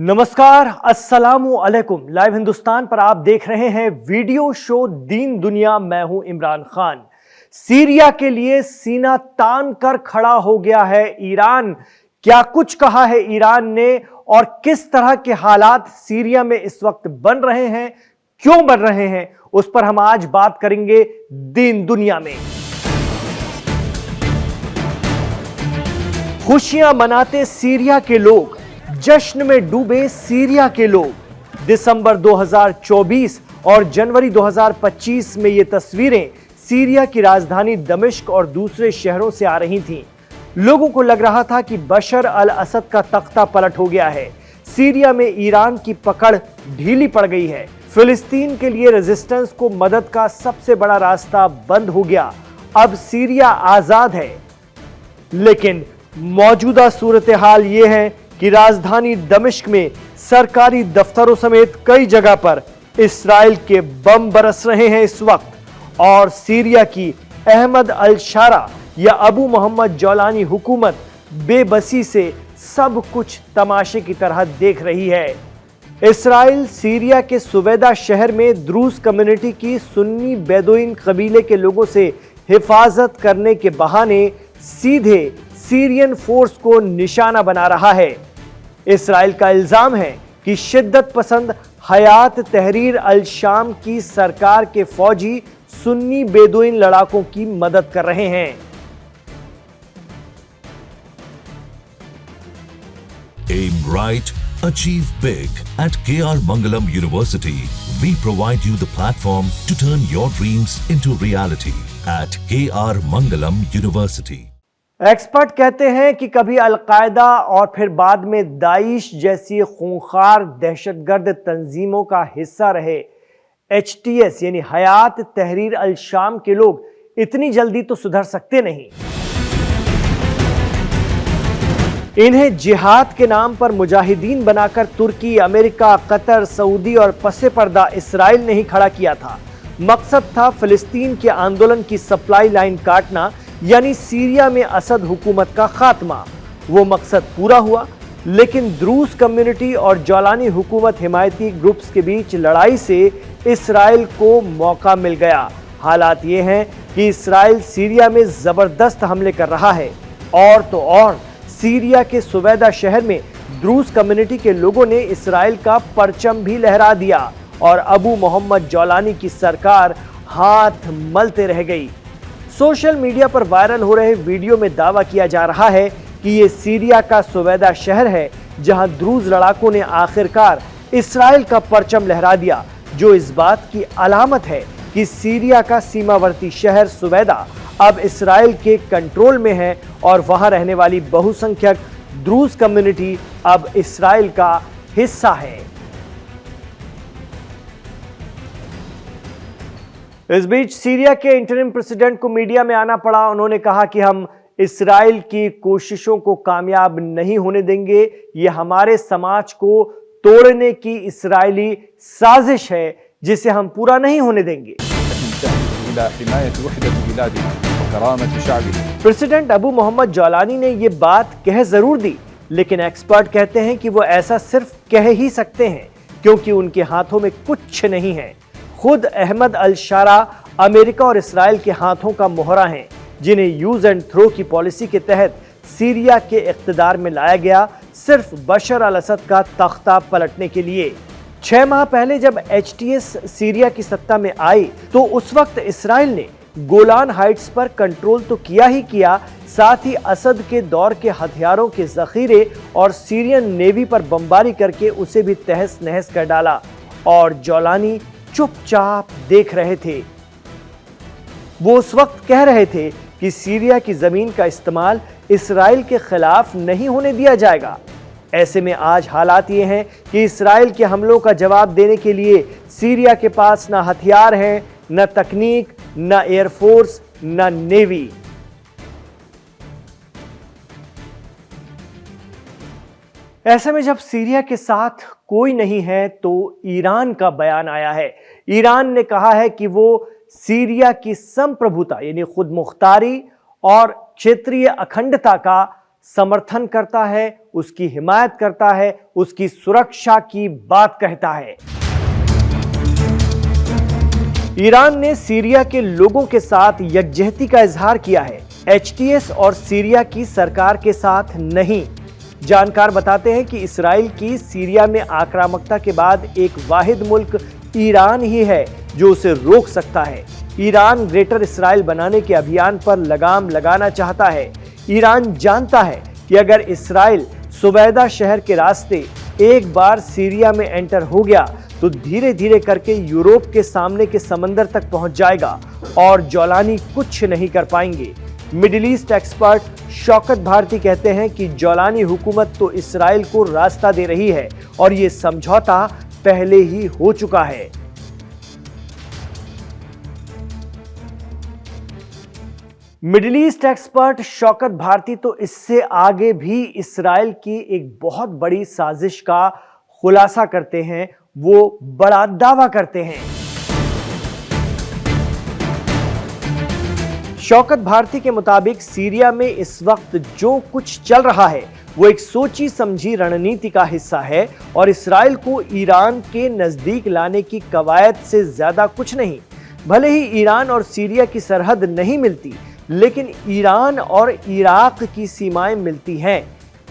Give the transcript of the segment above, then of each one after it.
नमस्कार, अस्सलामु अलैकुम। लाइव हिंदुस्तान पर आप देख रहे हैं वीडियो शो दीन दुनिया। मैं हूं इमरान खान। सीरिया के लिए सीना तान कर खड़ा हो गया है ईरान। क्या कुछ कहा है ईरान ने और किस तरह के हालात सीरिया में इस वक्त बन रहे हैं, क्यों बन रहे हैं, उस पर हम आज बात करेंगे दीन दुनिया में। खुशियां मनाते सीरिया के लोग, जश्न में डूबे सीरिया के लोग। दिसंबर 2024 और जनवरी 2025 में ये तस्वीरें सीरिया की राजधानी दमिश्क और दूसरे शहरों से आ रही थीं। लोगों को लग रहा था कि बशर अल असद का तख्ता पलट हो गया है। सीरिया में ईरान की पकड़ ढीली पड़ गई है। फिलिस्तीन के लिए रेजिस्टेंस को मदद का सबसे बड़ा रास्ता बंद हो गया। अब सीरिया आजाद है। लेकिन मौजूदा सूरत हाल ये है कि राजधानी दमिश्क में सरकारी दफ्तरों समेत कई जगह पर इस्राएल के बम बरस रहे हैं इस वक्त। और सीरिया की अहमद अल शारा या अबू मोहम्मद जौलानी हुकूमत बेबसी से सब कुछ तमाशे की तरह देख रही है। इस्राएल सीरिया के सुवेदा शहर में द्रूज कम्युनिटी की सुन्नी बेदुइन कबीले के लोगों से हिफाजत करने के बहाने सीधे सीरियन फोर्स को निशाना बना रहा है। इस्राएल का इल्जाम है कि शिद्दत पसंद हयात तहरीर अल शाम की सरकार के फौजी सुन्नी बेदुइन लड़ाकों की मदद कर रहे हैं। Aim right, achieve big. At KR Mangalam University, we provide you the platform to turn your dreams into reality. At KR Mangalam University. Expert कहते हैं कि कभी अलकायदा और फिर बाद में दाइश जैसी खूंखार दहशतगर्द तंजीमों का हिस्सा रहे HTS यानी हयात तहरीर अल शाम के लोग इतनी जल्दी तो सुधर सकते नहीं। इन्हें जिहाद के नाम पर मुजाहिदीन बनाकर तुर्की, अमेरिका, कतर, सऊदी और पसे पर्दा इस्राइल ने ही खड़ा किया था। मकसद था फिलिस्तीन के आंदोलन की सप्लाई लाइन काटना, यानी सीरिया में असद हुकूमत का खात्मा। वो मकसद पूरा हुआ, लेकिन द्रूज कम्युनिटी और जौलानी हुकूमत हिमायती ग्रुप्स के बीच लड़ाई से इस्राइल को मौका मिल गया। हालात ये हैं कि इस्राइल सीरिया में जबरदस्त हमले कर रहा है। और तो और सीरिया के सुवेदा शहर में द्रूज कम्युनिटी के लोगों ने इस्राइल का परचम भी लहरा दिया और अबू मोहम्मद जौलानी की सरकार हाथ मलते रह गई। सोशल मीडिया पर वायरल हो रहे वीडियो में दावा किया जा रहा है कि ये सीरिया का सुवेदा शहर है जहां द्रूज लड़ाकों ने आखिरकार इस्राइल का परचम लहरा दिया, जो इस बात की अलामत है कि सीरिया का सीमावर्ती शहर सुवेदा अब इस्राइल के कंट्रोल में है और वहां रहने वाली बहुसंख्यक द्रूज कम्युनिटी अब इस्राइल का हिस्सा है। इस बीच सीरिया के इंटरिम प्रेसिडेंट को मीडिया में आना पड़ा। उन्होंने कहा कि हम इस्राइल की कोशिशों को कामयाब नहीं होने देंगे। ये हमारे समाज को तोड़ने की इस्राइली साजिश है जिसे हम पूरा नहीं होने देंगे। प्रेसिडेंट अबू मोहम्मद जौलानी ने ये बात कह जरूर दी, लेकिन एक्सपर्ट कहते हैं कि वो ऐसा सिर्फ कह ही सकते हैं क्योंकि उनके हाथों में कुछ नहीं है। खुद अहमद अल शारा अमेरिका और इस्राइल के हाथों का मोहरा हैं, जिन्हें यूज एंड थ्रो की पॉलिसी के तहत सीरिया के इख्तिदार में लाया गया, सिर्फ बशर अल असद का तख्ता पलटने के लिए। 6 माह पहले जब HTS सीरिया की सत्ता में आई तो उस वक्त इस्राइल ने गोलान हाइट्स पर कंट्रोल तो किया ही किया, साथ ही असद के दौर के हथियारों के जखीरे और सीरियन नेवी पर बमबारी करके उसे भी तहस नहस कर डाला। और जौलानी चुपचाप देख रहे थे। वो उस वक्त कह रहे थे कि सीरिया की जमीन का इस्तेमाल इस्राइल के खिलाफ नहीं होने दिया जाएगा। ऐसे में आज हालात ये हैं कि इस्राइल के हमलों का जवाब देने के लिए सीरिया के पास ना हथियार हैं, न तकनीक, न एयरफोर्स, न नेवी। ऐसे में जब सीरिया के साथ कोई नहीं है तो ईरान का बयान आया है। ईरान ने कहा है कि वो सीरिया की संप्रभुता यानी खुद मुख्तारी और क्षेत्रीय अखंडता का समर्थन करता है, उसकी हिमायत करता है, उसकी सुरक्षा की बात कहता है। ईरान ने सीरिया के लोगों के साथ यकजहती का इजहार किया है, एचटीएस और सीरिया की सरकार के साथ नहीं। जानकार बताते हैं कि इसराइल की सीरिया में आक्रामकता के बाद एक वाहिद मुल्क ईरान ही है जो उसे रोक सकता है। ईरान ग्रेटर इसराइल बनाने के अभियान पर लगाम लगाना चाहता है। ईरान जानता है कि अगर इसराइल सुवैदा शहर के रास्ते एक बार सीरिया में एंटर हो गया तो धीरे धीरे करके यूरोप के सामने के समंदर तक पहुंच जाएगा और जौलानी कुछ नहीं कर पाएंगे। Middle East expert Shaukat Bharti कहते हैं कि जौलानी हुकूमत तो इसराइल को रास्ता दे रही है और ये समझौता पहले ही हो चुका है। Middle East expert Shaukat Bharti तो इससे आगे भी इसराइल की एक बहुत बड़ी साजिश का खुलासा करते हैं, वो बड़ा दावा करते हैं। शौकत भारती के मुताबिक सीरिया में इस वक्त जो कुछ चल रहा है वो एक सोची समझी रणनीति का हिस्सा है और इसराइल को ईरान के नजदीक लाने की कवायद से ज्यादा कुछ नहीं। भले ही ईरान और सीरिया की सरहद नहीं मिलती, लेकिन ईरान और इराक की सीमाएं मिलती हैं।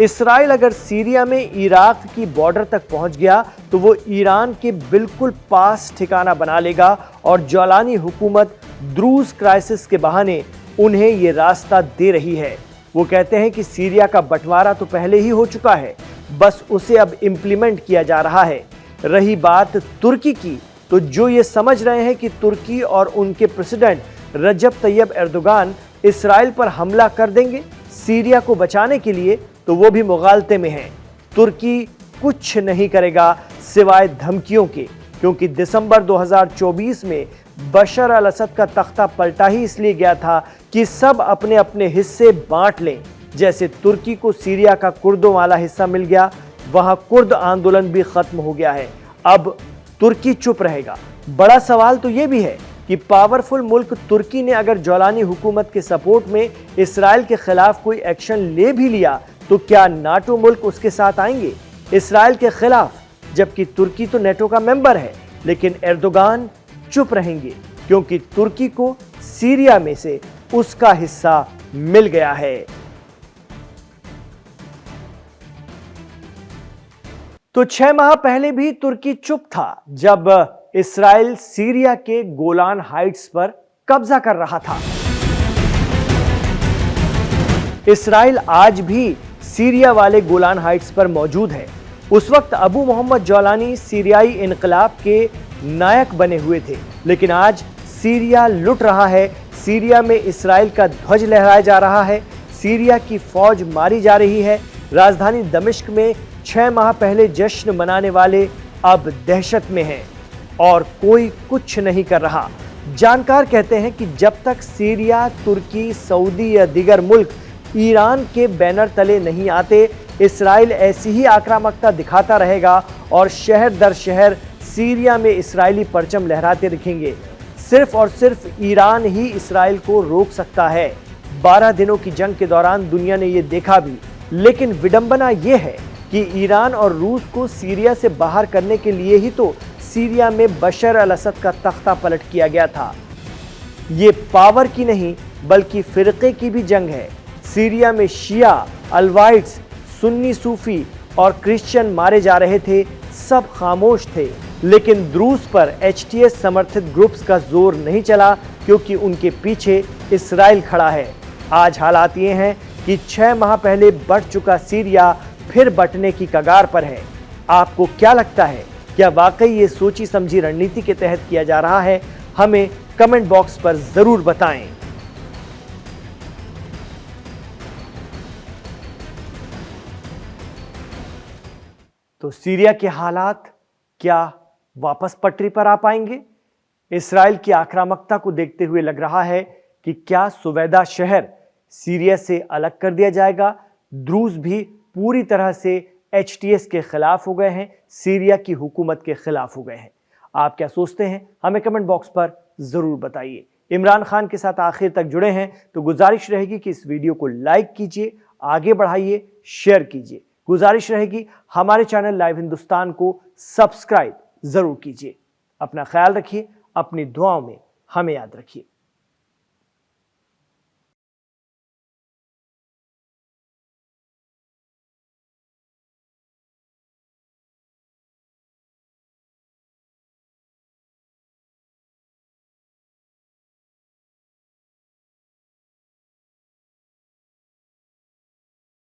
इसराइल अगर सीरिया में इराक की बॉर्डर तक पहुंच गया तो वो ईरान के बिल्कुल पास ठिकाना बना लेगा और जौलानी हुकूमत द्रूज क्राइसिस के बहाने उन्हें ये रास्ता दे रही है। वो कहते हैं कि सीरिया का बंटवारा तो पहले ही हो चुका है, बस उसे अब इम्प्लीमेंट किया जा रहा है। रही बात तुर्की की, तो जो ये समझ रहे हैं कि तुर्की और उनके प्रेसिडेंट रजब तैयब एर्दोगान इसराइल पर हमला कर देंगे सीरिया को बचाने के लिए, तो वो भी मुगालते में हैं। तुर्की कुछ नहीं करेगा सिवाय धमकियों के, क्योंकि दिसंबर 2024 में बशर अल असद का तख्ता पलटा ही इसलिए गया था कि सब अपने अपने हिस्से बांट लें। जैसे तुर्की को सीरिया का कुर्दों वाला हिस्सा मिल गया, वहां कुर्द आंदोलन भी खत्म हो गया है। अब तुर्की चुप रहेगा। बड़ा सवाल तो यह भी है कि पावरफुल मुल्क तुर्की ने अगर जौलानी हुकूमत के सपोर्ट में इसराइल के खिलाफ कोई एक्शन ले भी लिया तो क्या नाटो मुल्क उसके साथ आएंगे इसराइल के खिलाफ? जबकि तुर्की तो नेटो का मेंबर है, लेकिन एर्दोगान चुप रहेंगे क्योंकि तुर्की को सीरिया में से उसका हिस्सा मिल गया है। तो 6 माह पहले भी तुर्की चुप था जब इसराइल सीरिया के गोलान हाइट्स पर कब्जा कर रहा था। इसराइल आज भी सीरिया वाले गोलान हाइट्स पर मौजूद है। उस वक्त अबू मोहम्मद जौलानी सीरियाई इनकलाब के नायक बने हुए थे, लेकिन आज सीरिया लुट रहा है। सीरिया में इसराइल का ध्वज लहराया जा रहा है, सीरिया की फौज मारी जा रही है। राजधानी दमिश्क में 6 माह पहले जश्न मनाने वाले अब दहशत में हैं और कोई कुछ नहीं कर रहा। जानकार कहते हैं कि जब तक सीरिया, तुर्की, सऊदी या दीगर मुल्क ईरान के बैनर तले नहीं आते, इसराइल ऐसी ही आक्रामकता दिखाता रहेगा और शहर दर शहर सीरिया में इसराइली परचम लहराते दिखेंगे। सिर्फ और सिर्फ ईरान ही इसराइल को रोक सकता है। 12 दिनों की जंग के दौरान दुनिया ने यह देखा भी, लेकिन विडंबना यह है कि ईरान और रूस को सीरिया से बाहर करने के लिए ही तो सीरिया में बशर अल असद का तख्ता पलट किया गया था। ये पावर की नहीं बल्कि फिरके की भी जंग है। सीरिया में शिया, अलवाइट्स, सुन्नी सूफी और क्रिश्चियन मारे जा रहे थे, सब खामोश थे। लेकिन द्रूज पर एचटीएस समर्थित ग्रुप्स का जोर नहीं चला क्योंकि उनके पीछे इसराइल खड़ा है। आज हालात ये हैं कि 6 माह पहले बढ़ चुका सीरिया फिर बंटने की कगार पर है। आपको क्या लगता है, क्या वाकई ये सोची समझी रणनीति के तहत किया जा रहा है? हमें कमेंट बॉक्स पर जरूर बताएं। तो सीरिया के हालात क्या वापस पटरी पर आ पाएंगे? इसराइल की आक्रामकता को देखते हुए लग रहा है कि क्या सुवैदा शहर सीरिया से अलग कर दिया जाएगा? द्रूज भी पूरी तरह से एचटीएस के खिलाफ हो गए हैं, सीरिया की हुकूमत के खिलाफ हो गए हैं। आप क्या सोचते हैं? हमें कमेंट बॉक्स पर जरूर बताइए। इमरान खान के साथ आखिर तक जुड़े हैं तो गुजारिश रहेगी कि इस वीडियो को लाइक कीजिए, आगे बढ़ाइए, शेयर कीजिए। गुजारिश रहेगी हमारे चैनल लाइव हिंदुस्तान को सब्सक्राइब जरूर कीजिए। अपना ख्याल रखिए, अपनी दुआओं में हमें याद रखिए।